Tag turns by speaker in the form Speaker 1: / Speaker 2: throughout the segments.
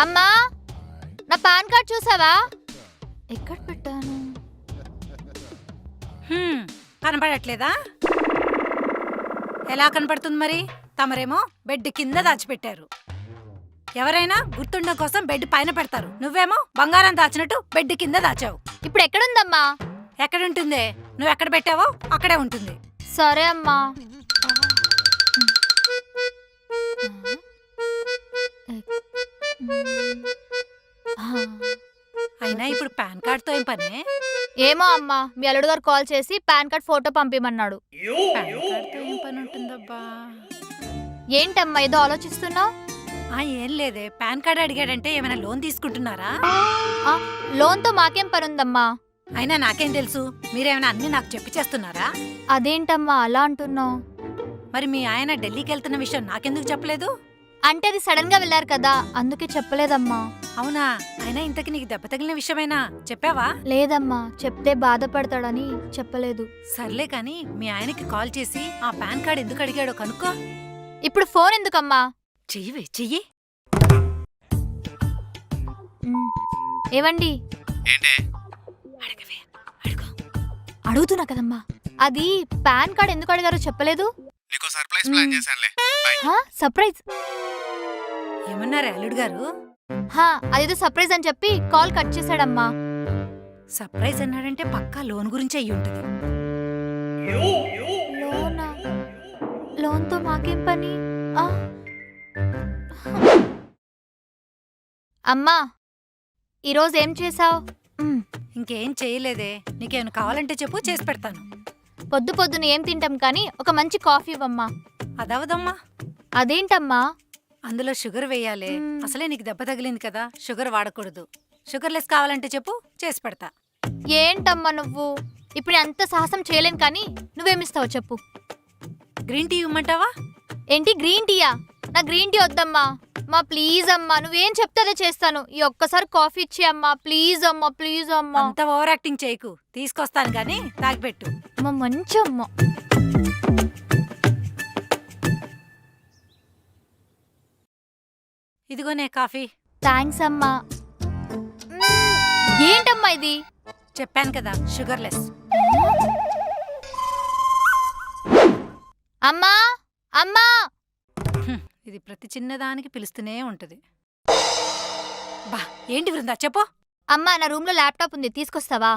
Speaker 1: అమ్మా, నా pan card చూసావా? ఎక్కడ పెట్టాను?
Speaker 2: కనపడట్లేదా? ఎలా కనపడుతుంది మరి? తమరేమో బెడ్ కింద దాచిపెట్టారు. ఎవరైనా గుర్తుండడం కోసం బెడ్ పైన పెడతారు. నువ్వేమో బంగారం దాచినట్టు బెడ్ కింద దాచావు.
Speaker 1: ఇప్పుడు ఎక్కడుందమ్మా?
Speaker 2: ఎక్కడుంటుందే? నువ్వు ఎక్కడ పెట్టావో అక్కడే ఉంటుంది.
Speaker 1: సరే అమ్మా.
Speaker 2: అయినా ఇప్పుడు పాన్ కార్డ్తో ఏం పనే?
Speaker 1: ఏమో అమ్మా, మీ అల్లుడు గారు కాల్ చేసి పాన్ కార్డ్ ఫోటో పంపిమన్నాడు.
Speaker 2: పాన్ కార్డ్తో ఏం పని ఉంటుందబ్బా?
Speaker 1: ఏంటమ్మా ఏదో ఆలోచిస్తున్నావు?
Speaker 2: ఏం లేదే, పాన్ కార్డ్ అడిగాడంటే ఏమైనా లోన్ తీసుకుంటున్నారా?
Speaker 1: లోన్తో మాకేం పని ఉందమ్మా?
Speaker 2: అయినా నాకేం తెలుసు, మీరేమైనా అన్ని నాకు చెప్పి చేస్తున్నారా?
Speaker 1: అదేంటమ్మా అలా అంటున్నావు?
Speaker 2: మరి మీ ఆయన ఢిల్లీకి వెళ్తున్న విషయం నాకెందుకు చెప్పలేదు?
Speaker 1: అంటే అది సడన్ గా వెళ్ళారు కదా, అందుకే చెప్పలేదమ్మా.
Speaker 2: అవునా? అయినా ఇంతకి నీకు దెబ్బ తగిలిన విషయమైనా చెప్పావా?
Speaker 1: లేదమ్మా, చెప్తే బాధపడతాడని చెప్పలేదు.
Speaker 2: సర్లే కాని మీ ఆయనకి కాల్ చేసి ఆ పాన్ కార్డ్ ఎందుకు అడిగాడో కనుక్కో.
Speaker 1: ఇప్పుడు ఫోన్ ఎందుకమ్మా?
Speaker 2: చెయ్యి.
Speaker 1: ఏవండి? అడుగుతున్నా కదమ్మా. అది పాన్ కార్డ్ ఎందుకు అడిగారో చెప్పలేదు. సర్ప్రైజ్
Speaker 2: ఏమన్నారు అల్లుడు గారు?
Speaker 1: అదేదో సర్ప్రైజ్ అని చెప్పి కాల్ కట్ చేశాడమ్మా.
Speaker 2: సర్ప్రైజ్ అన్నాడంటే పక్కా లోన్ గురించి అయ్యి ఉంటుంది.
Speaker 1: లోన్తో మాకేం పని? అమ్మా, ఈరోజు ఏం చేసావు?
Speaker 2: ఇంకేం చేయలేదే. నీకేమైనా కావాలంటే చెప్పు, చేసి పెడతాను.
Speaker 1: పొద్దు పొద్దున ఏం తింటాం కానీ ఒక మంచి కాఫీ ఇవ్వమ్మా.
Speaker 2: అదవదమ్మా.
Speaker 1: అదేంటమ్మా?
Speaker 2: అందులో షుగర్ వేయాలి. అసలే నీకు దెబ్బ తగిలింది కదా, షుగర్ వాడకూడదు. షుగర్ లెస్ కావాలంటే చెప్పు, చేసి పెడతా.
Speaker 1: ఏంటమ్మా నువ్వు? ఇప్పుడు అంత సాహసం చేయలేను కానీ నువ్వేమిస్తావు చెప్పు.
Speaker 2: గ్రీన్ టీ ఇవ్వమంటావా?
Speaker 1: ఏంటి గ్రీన్ టీయా? నా గ్రీన్ టీ వద్దమ్మా. మా ప్లీజ్ అమ్మా, నువ్వేం చెప్తే అదే చేస్తాను. ఈ ఒక్కసారి కాఫీ ఇచ్చి అమ్మా, ప్లీజ్ అమ్మా, ప్లీజ్ అమ్మా.
Speaker 2: అంత ఓవర్ యాక్టింగ్ చేయకు, తీసుకొస్తాను గానీ తాగిపెట్టు.
Speaker 1: అమ్మా మంచి అమ్మ.
Speaker 2: ఇదిగోనే కాఫీ.
Speaker 1: థ్యాంక్స్ అమ్మా. ఏంటమ్మా ఇది?
Speaker 2: చెప్పాను కదా, షుగర్ లెస్.
Speaker 1: అమ్మా అమ్మా.
Speaker 2: ఇది ప్రతి చిన్నదానికి పిలుస్తూనే ఉంటది. బా ఏంటి వృందా చెప్పు.
Speaker 1: అమ్మా, నా రూమ్ లో ల్యాప్టాప్ ఉంది, తీసుకొస్తావా?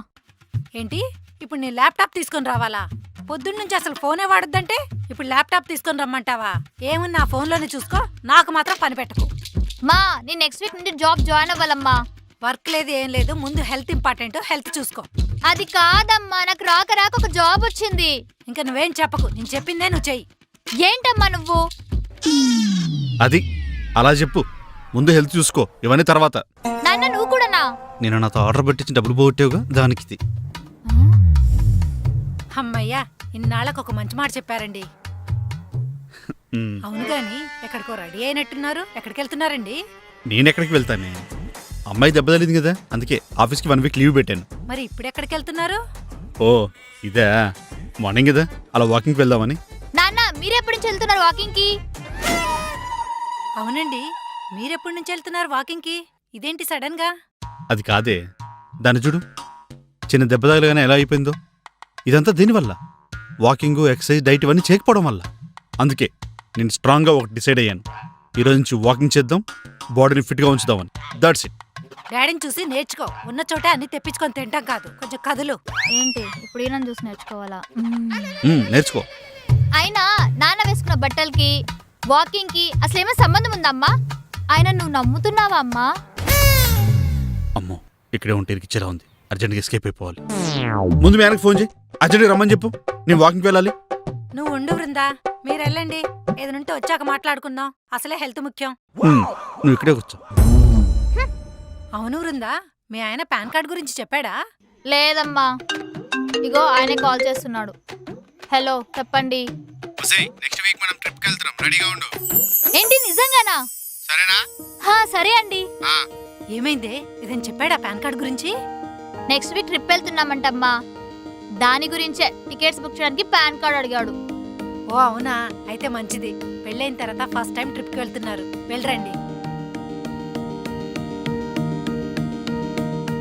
Speaker 2: ఏంటి ఇప్పుడు నీ ల్యాప్టాప్ తీసుకొని రావాలా? పొద్దున్నుంచి అసలు ఫోనే వాడొద్దంటే ఇప్పుడు ల్యాప్టాప్ తీసుకొని రమ్మంటావా? ఏముంది నా ఫోన్లోనే చూసుకో, నాకు మాత్రం పని పెట్టకు.
Speaker 1: మా నేను నెక్స్ట్ వీక్ నుండి జాబ్ జాయిన్ అవ్వాలమ్మా.
Speaker 2: వర్క్ లేదు ఏం లేదు, ముందు హెల్త్ ఇంపార్టెంట్, హెల్త్ చూసుకో.
Speaker 1: అది కాదమ్మా, నాకు రాక రాక ఒక జాబ్ వచ్చింది.
Speaker 2: ఇంకా నువ్వేం చెప్పకు, నేను చెప్పిందే నువ్వు చెయ్యి.
Speaker 1: ఏంటమ్మా నువ్వు?
Speaker 3: అది అలా చెప్పు, ముందు హెల్త్ చూసుకో, ఇవన్నీ తర్వాత.
Speaker 1: నాన్న నువ్వు కూడానా?
Speaker 3: నేను నాతో ఆర్డర్ పెట్టించి డబ్బులు పోగొట్టావుగా, దానికి.
Speaker 2: అమ్మయ్యా, ఇన్నాళ్ళకు ఒక మంచి మాట చెప్పారండి. అవును గాని ఎక్కడికో రెడీ అయినట్టున్నారు, ఎక్కడికి వెళ్తున్నారండి?
Speaker 3: నేనెక్కడికి వెళ్తానే, అమ్మాయి దెబ్బ తగిలింది కదా, అందుకే ఆఫీస్కి 1 వీక్ లీవ్ పెట్టాను.
Speaker 2: మరి ఇప్పుడు ఎక్కడికి వెళ్తున్నారు?
Speaker 3: ఓ ఇదే, మార్నింగ్ కదా అలా వాకింగ్కి వెళ్దామని.
Speaker 1: నాన్న మీరెప్పటి నుంచి వెళ్తున్నారు వాకింగ్ కి?
Speaker 2: అవునండి, మీరెప్పటి నుంచి వెళ్తున్నారు వాకింగ్ కి? ఇదేంటి సడన్ గా?
Speaker 3: అది కాదే, దాన్ని చూడు, చిన్న దెబ్బ తగలగానే ఎలా అయిపోయిందో. ఇదంతా దీనివల్ల, వాకింగ్, ఎక్సర్సైజ్, డైట్ ఇవన్నీ చేయకపోవడం వల్ల. అందుకే నేను స్ట్రాంగ్గా ఒకటి డిసైడ్ అయ్యాను, ఈరోజు నుంచి వాకింగ్ చేద్దాం, బాడీని ఫిట్గా ఉంచుదామని. That's it.
Speaker 2: డాడీని చూసి నేర్చుకో, ఉన్న చోట అన్ని తెప్పించుకొని తింటాం కాదు, కొంచెం కదులు.
Speaker 1: ఏంటి ఇప్పుడు ఈయన చూసి నేర్చుకోవాలా?
Speaker 3: నేర్చుకో.
Speaker 1: అయినా నాన్న వేసుకున్న బట్టలకి వాకింగ్ కి అసలు ఏమైనా సంబంధం ఉందమ్మా? ఆయన నువ్వు నమ్ముతున్నావా అమ్మా?
Speaker 3: అమ్మో, ఇక్కడే ఉంటే ఇరికిచ్చేలా ఉంది, అర్జెంట్గా ఎస్కేప్ అయిపోవాలి. ముందు మీ ఆయనకు ఫోన్ చేయి, అర్జెంట్గా రమ్మని చెప్పు, నేను వాకింగ్కి వెళ్ళాలి.
Speaker 2: నువ్వు ఉండు వృందా, మీరు వెళ్ళండి, ఏదనుంటే వచ్చాక మాట్లాడుకుందాం, అసలే హెల్త్ ముఖ్యం.
Speaker 3: నువ్వు ఇక్కడే కూర్చో.
Speaker 2: అవును వృందా, మీ ఆయన పాన్ కార్డ్ గురించి చెప్పాడా?
Speaker 1: లేదమ్మా, ఇగో ఆయనే కాల్ చేస్తున్నాడు. హలో చెప్పండి. ఏంటి నిజంగానా? సరే అండి.
Speaker 2: ఏమైందే, ఇదేం చెప్పాడా పాన్ కార్డ్ గురించి?
Speaker 1: నెక్స్ట్ వీక్ ట్రిప్ వెళ్తున్నామంటమ్మా, దాని గురించే టికెట్స్ బుక్ చేయడానికి పాన్ కార్డ్ అడిగాడు.
Speaker 2: ఓ అవునా, అయితే మంచిది. పెళ్ళైన తర్వాత ఫస్ట్ టైం ట్రిప్కి వెళ్తున్నారు, వెళ్ళరండి.